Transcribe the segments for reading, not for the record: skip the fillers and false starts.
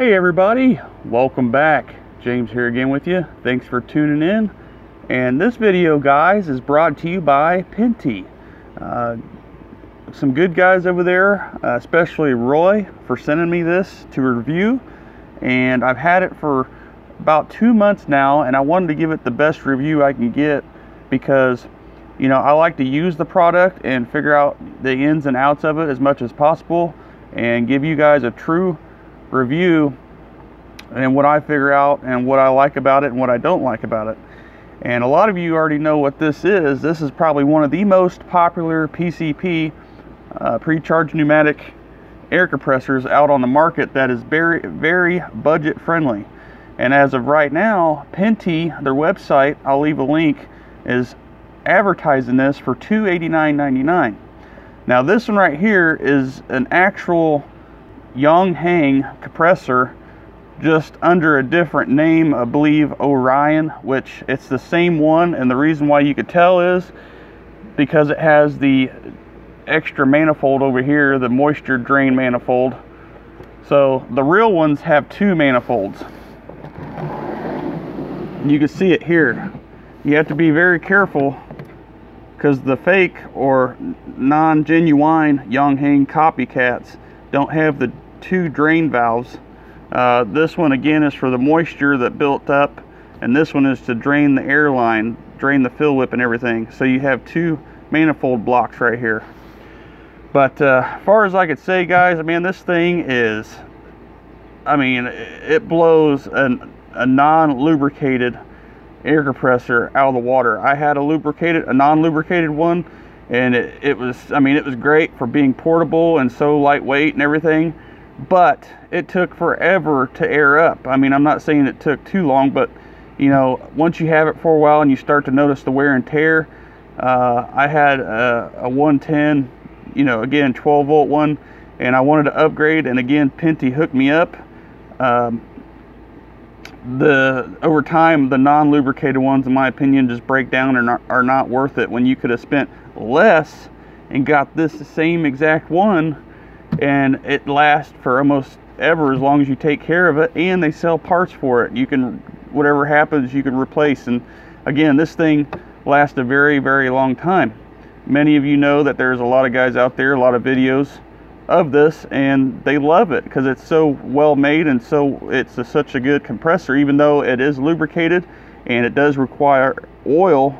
Hey everybody, welcome back. James here again with you. Thanks for tuning in. And this video, guys, is brought to you by Pinty. Some good guys over there, especially Roy, for sending me this to review. And I've had it for about 2 months now, and I wanted to give it the best review I can get because, you know, I like to use the product and figure out the ins and outs of it as much as possible and give you guys a true review and what I figure out and what I like about it and what I don't like about it. And a lot of you already know what this is. This is probably one of the most popular PCP pre-charged pneumatic air compressors out on the market that is very budget friendly. And as of right now, Pinty, their website, I'll leave a link, is advertising this for $289.99. Now this one right here is an actual Yong Heng compressor, just under a different name, I believe Orion, which it's the same one. And the reason why you could tell is because it has the extra manifold over here, the moisture drain manifold. So the real ones have two manifolds. You can see it here. You have to be very careful because the fake or non-genuine Yong Heng copycats don't have the two drain valves. This one again is for the moisture that built up, and this one is to drain the air line, drain the fill whip and everything. So you have two manifold blocks right here. But as far as I could say, guys, I mean, this thing is, I mean, it blows a non-lubricated air compressor out of the water. I had a non-lubricated one, and it was, I mean, it was great for being portable and so lightweight and everything, but it took forever to air up. I mean, I'm not saying it took too long, but you know, once you have it for a while and you start to notice the wear and tear. I had a 110, you know, again 12-volt one, and I wanted to upgrade, and again Pinty hooked me up. Over time, the non-lubricated ones, in my opinion, just break down and are not worth it when you could have spent less and got this same exact one, and it lasts for almost ever as long as you take care of it, and they sell parts for it. You can, whatever happens, you can replace. And again, this thing lasts a very long time. Many of you know that there's a lot of guys out there, a lot of videos of this, and they love it because it's so well made, and so it's such a good compressor, even though it is lubricated and it does require oil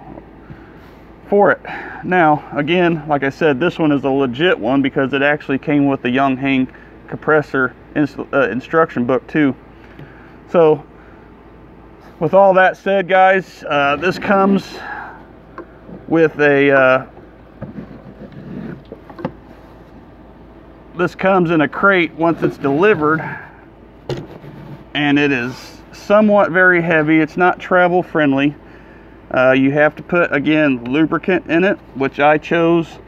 for it. Now again, like I said, this one is a legit one because it actually came with the Yong Heng compressor instruction book too. So with all that said, guys, this comes with a this comes in a crate once it's delivered, and it is somewhat very heavy. It's not travel friendly. You have to put, again, lubricant in it, which I chose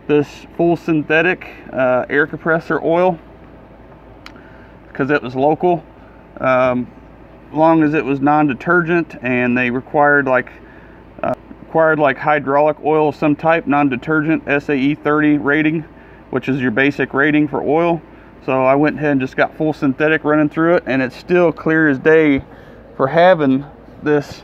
this full synthetic air compressor oil because it was local, long as it was non-detergent, and they required like hydraulic oil of some type, non-detergent, SAE 30 rating, which is your basic rating for oil. So I went ahead and just got full synthetic running through it, and it's still clear as day for having this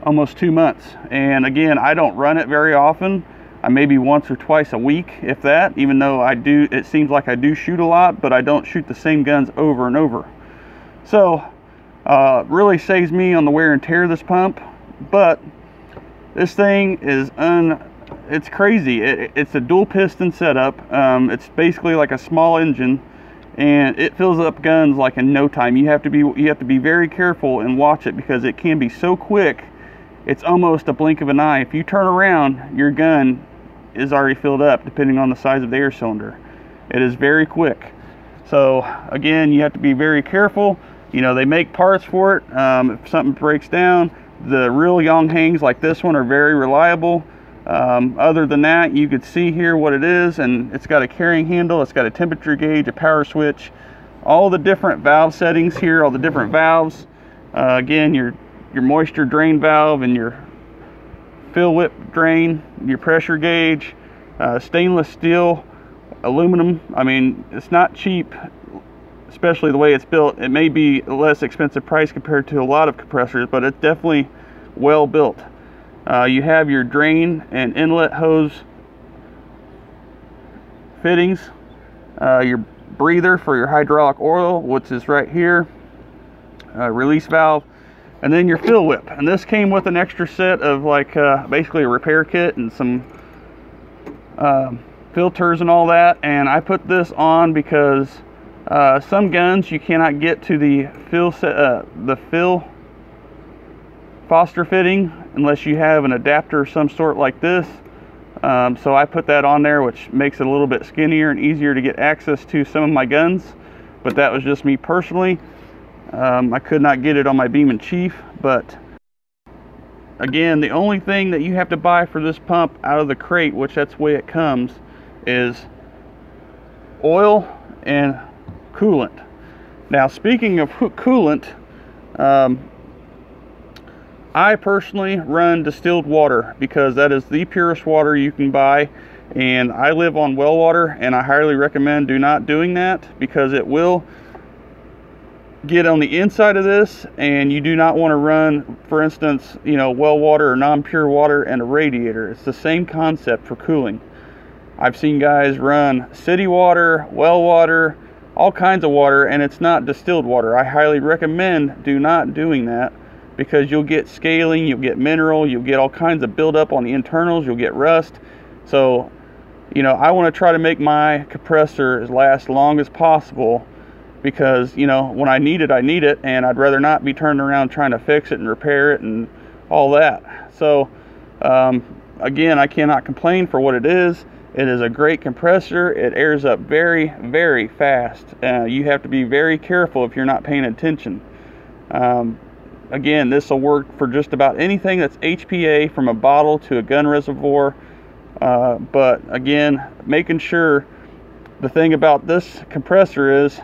almost 2 months. And again, I don't run it very often. I maybe once or twice a week, if that, even though I do, it seems like I do shoot a lot, but I don't shoot the same guns over and over. So really saves me on the wear and tear of this pump. But this thing is it's crazy. It's a dual piston setup. It's basically like a small engine, and it fills up guns like in no time. You have to be very careful and watch it because it can be so quick. It's almost a blink of an eye. If you turn around, your gun is already filled up, depending on the size of the air cylinder. It is very quick. So again, you have to be very careful. You know, they make parts for it. If something breaks down, the real Yong Hengs like this one are very reliable. Other than that, you could see here what it is, and it's got a carrying handle, it's got a temperature gauge, a power switch, all the different valve settings here, all the different valves. Again, your moisture drain valve and your fill whip drain, your pressure gauge, stainless steel, aluminum. I mean, it's not cheap especially the way it's built. It may be a less expensive price compared to a lot of compressors, but it's definitely well built. You have your drain and inlet hose fittings, your breather for your hydraulic oil, which is right here, release valve, and then your fill whip. And this came with an extra set of like basically a repair kit and some filters and all that. And I put this on because some guns you cannot get to the fill Foster fitting unless you have an adapter of some sort like this. So I put that on there, which makes it a little bit skinnier and easier to get access to some of my guns. But that was just me personally. I could not get it on my Beam and Chief. But again, the only thing that you have to buy for this pump out of the crate, which that's the way it comes, is oil and coolant. Now, speaking of coolant, I personally run distilled water because that is the purest water you can buy, and I live on well water, and I highly recommend do not doing that because it will get on the inside of this, and you do not want to run, for instance, you know, well water or non-pure water and a radiator. It's the same concept for cooling. I've seen guys run city water, well water, all kinds of water, and it's not distilled water. I highly recommend do not doing that, because you'll get scaling, you'll get mineral, you'll get all kinds of buildup on the internals, you'll get rust. So, you know, I want to try to make my compressor last long as possible, because, you know, when I need it, and I'd rather not be turning around trying to fix it and repair it and all that. So, again, I cannot complain for what it is. It is a great compressor. It airs up very, very fast. You have to be very careful if you're not paying attention. Again, this will work for just about anything that's HPA, from a bottle to a gun reservoir. But again, making sure, the thing about this compressor is,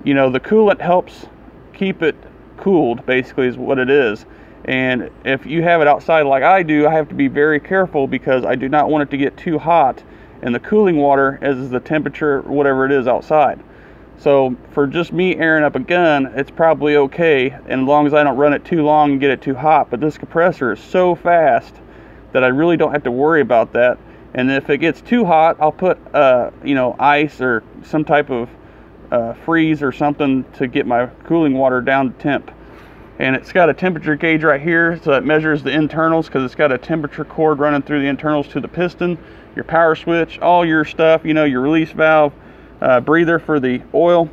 you know, the coolant helps keep it cooled, basically is what it is. And if you have it outside like I do, I have to be very careful because I do not want it to get too hot in the cooling water as is the temperature, whatever it is outside. So for just me airing up a gun, it's probably okay, and as long as I don't run it too long and get it too hot. But this compressor is so fast that I really don't have to worry about that. And if it gets too hot, I'll put you know, ice or some type of freeze or something to get my cooling water down to temp. And it's got a temperature gauge right here, so it measures the internals, because it's got a temperature cord running through the internals to the piston, your power switch, all your stuff, you know, your release valve, breather for the oil.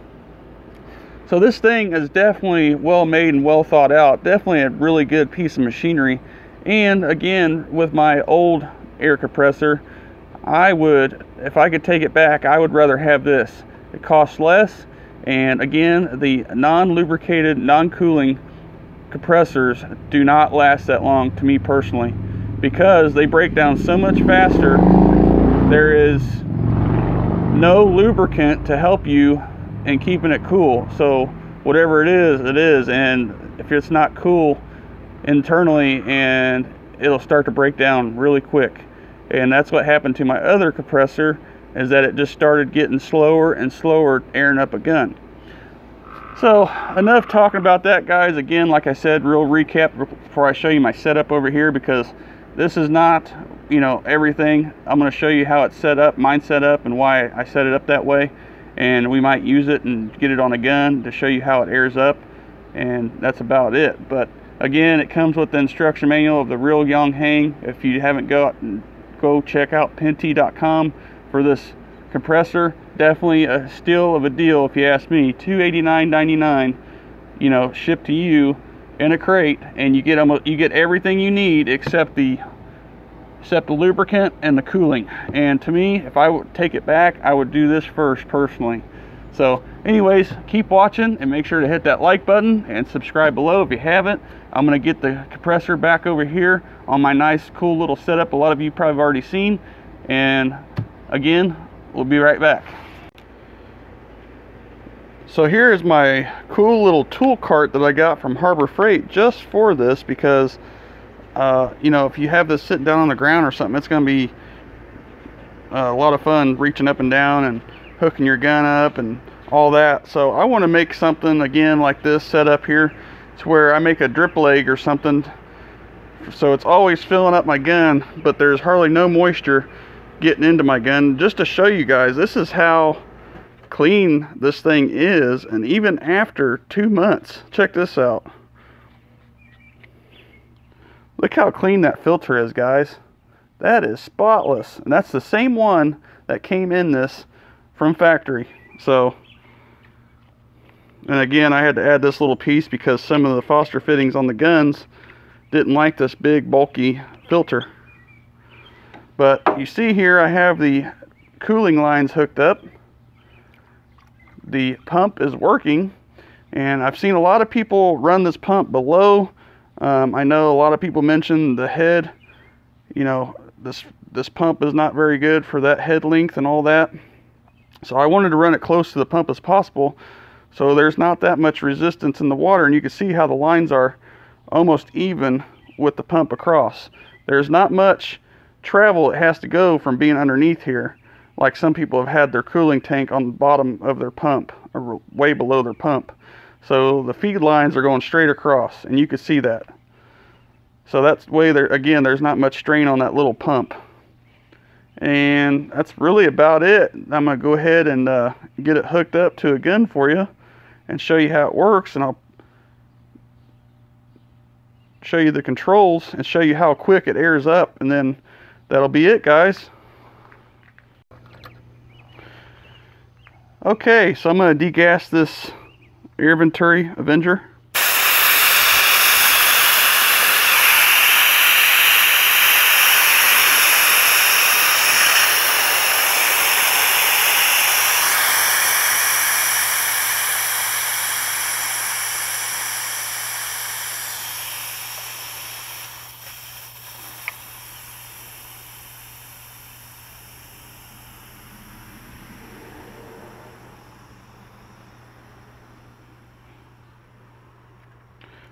So this thing is definitely well made and well thought out. Definitely a really good piece of machinery. And again, with my old air compressor, I would, if I could take it back, I would rather have this. It costs less, and again, the non-lubricated, non-cooling compressors do not last that long, to me personally, because they break down so much faster. There is no lubricant to help you in keeping it cool. So whatever it is, and if it's not cool internally, and it'll start to break down really quick. And that's what happened to my other compressor, is that it just started getting slower and slower airing up a gun. So enough talking about that, guys. Again, like I said, real recap before I show you my setup over here, because this is not, you know, everything. I'm going to show you how it's set up, mine set up, and why I set it up that way. And we might use it and get it on a gun to show you how it airs up, and that's about it. But again, it comes with the instruction manual of the real Yong Heng. If you haven't go check out penty.com for this compressor. Definitely a steal of a deal, if you ask me. $289.99, you know, shipped to you in a crate, and you get everything you need except the lubricant and the cooling. And to me, if I would take it back, I would do this first personally. So anyways, keep watching and make sure to hit that like button and subscribe below if you haven't. I'm going to get the compressor back over here on my nice cool little setup a lot of you probably have already seen. And again, we'll be right back. So here is my cool little tool cart that I got from Harbor Freight just for this, because you know, if you have this sitting down on the ground or something, it's going to be a lot of fun reaching up and down and hooking your gun up and all that. So I want to make something again like this set up here. It's where I make a drip leg or something, so it's always filling up my gun, but there's hardly no moisture getting into my gun. Just to show you guys, this is how clean this thing is, and even after 2 months, check this out. Look how clean that filter is, guys. That is spotless, and that's the same one that came in this from factory. So, and again, I had to add this little piece because some of the Foster fittings on the guns didn't like this big bulky filter. But you see here I have the cooling lines hooked up. The pump is working, and I've seen a lot of people run this pump below. I know a lot of people mentioned the head. You know, this pump is not very good for that head length and all that. So I wanted to run it close to the pump as possible, so there's not that much resistance in the water, and you can see how the lines are almost even with the pump across. There's not much travel it has to go from being underneath here, like some people have had their cooling tank on the bottom of their pump or way below their pump. So the feed lines are going straight across, and you can see that. So that's the way there, again, there's not much strain on that little pump. And that's really about it. I'm gonna go ahead and get it hooked up to a gun for you and show you how it works, and I'll show you the controls and show you how quick it airs up, and then that'll be it, guys. Okay, so I'm going to degas this Air Venturi Avenger.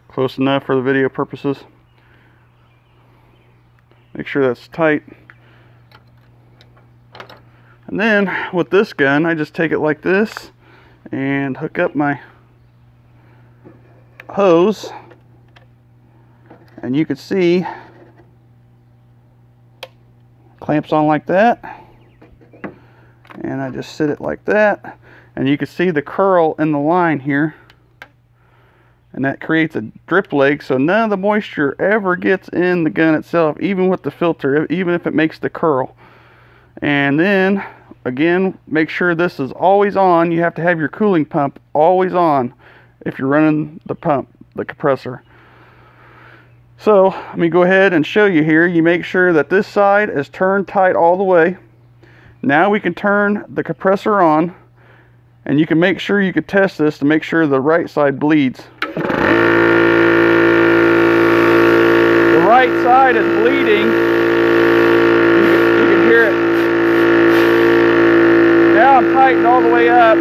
Close enough for the video purposes. Make sure that's tight. And then with this gun, I just take it like this and hook up my hose, and you can see clamps on like that, and I just sit it like that, and you can see the curl in the line here. And that creates a drip leg, so none of the moisture ever gets in the gun itself, even with the filter, even if it makes the curl. And then, again, make sure this is always on. You have to have your cooling pump always on if you're running the pump, the compressor. So, let me go ahead and show you here. You make sure that this side is turned tight all the way. Now we can turn the compressor on, and you can make sure you can test this to make sure the right side bleeds. The right side is bleeding. You can hear it. Now I'm tightened all the way up.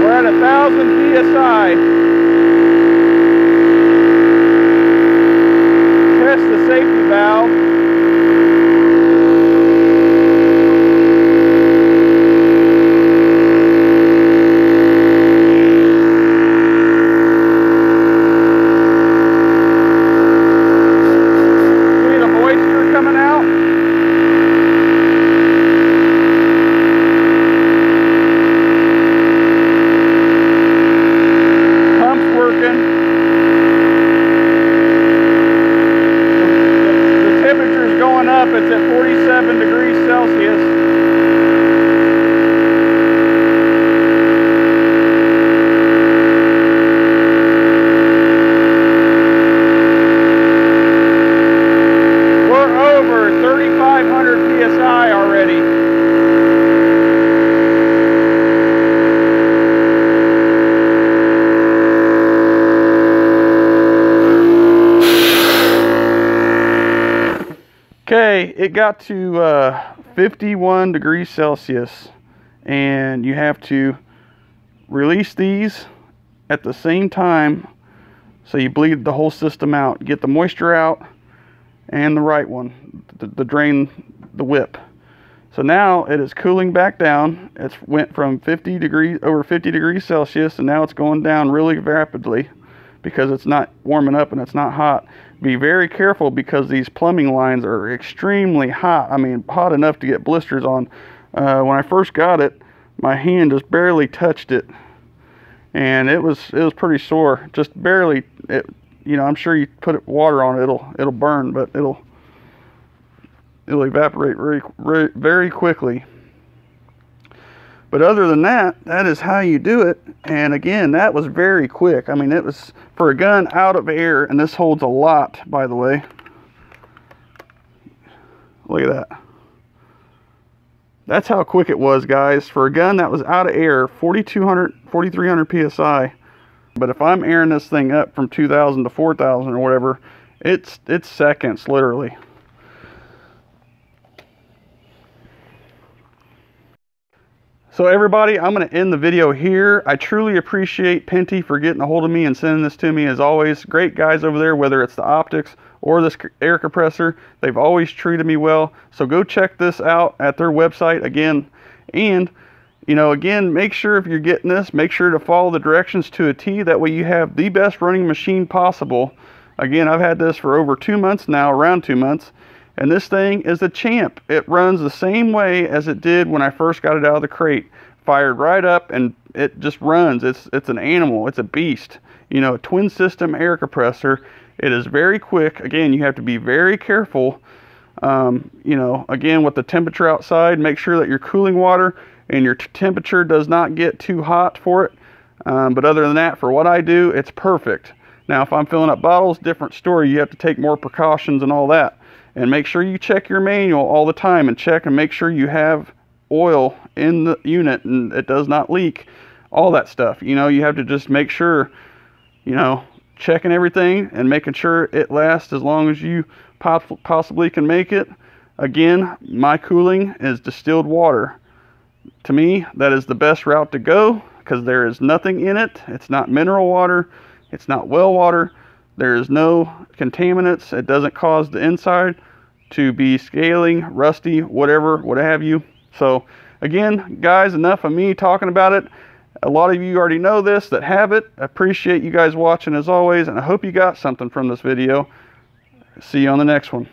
We're at 1,000 PSI. Test the safety valve. It's at 47 degrees Celsius. We're over 3,500 PSI already. Okay, it got to 51 degrees Celsius, and you have to release these at the same time so you bleed the whole system out. Get the moisture out, and the right one, the drain, the whip. So now it is cooling back down. It's went from 50 degrees, over 50 degrees Celsius, and now it's going down really rapidly because it's not warming up and it's not hot. Be very careful because these plumbing lines are extremely hot. I mean, hot enough to get blisters on. When I first got it, my hand just barely touched it, and it was pretty sore. Just barely. You know, I'm sure you put water on it, it'll burn, but it'll evaporate very quickly. But other than that, that is how you do it. And again, that was very quick. I mean, it was for a gun out of air, and this holds a lot, by the way. Look at that. That's how quick it was, guys. For a gun that was out of air, 4,200, 4,300 PSI. But if I'm airing this thing up from 2,000 to 4,000 or whatever, it's seconds, literally. So everybody, I'm going to end the video here. I truly appreciate Penty for getting a hold of me and sending this to me. As always, great guys over there, whether it's the optics or this air compressor. They've always treated me well. So go check this out at their website again. And, you know, again, make sure if you're getting this, make sure to follow the directions to a T. That way you have the best running machine possible. Again, I've had this for over 2 months now, around 2 months. And this thing is a champ. It runs the same way as it did when I first got it out of the crate. Fired right up and it just runs. It's an animal. It's a beast. You know, a twin system air compressor. It is very quick. Again, you have to be very careful. You know, again, with the temperature outside, make sure that your cooling water and your temperature does not get too hot for it. But other than that, for what I do, it's perfect. Now, if I'm filling up bottles, different story. You have to take more precautions and all that. And make sure you check your manual all the time and check and make sure you have oil in the unit and it does not leak. All that stuff. You know, you have to just make sure, you know, checking everything and making sure it lasts as long as you possibly can make it. Again, my cooling is distilled water. To me, that is the best route to go because there is nothing in it. It's not mineral water. It's not well water. There is no contaminants. It doesn't cause the inside to be scaling, rusty, whatever, what have you. So again, guys, enough of me talking about it. A lot of you already know this that have it. I appreciate you guys watching as always, and I hope you got something from this video. See you on the next one.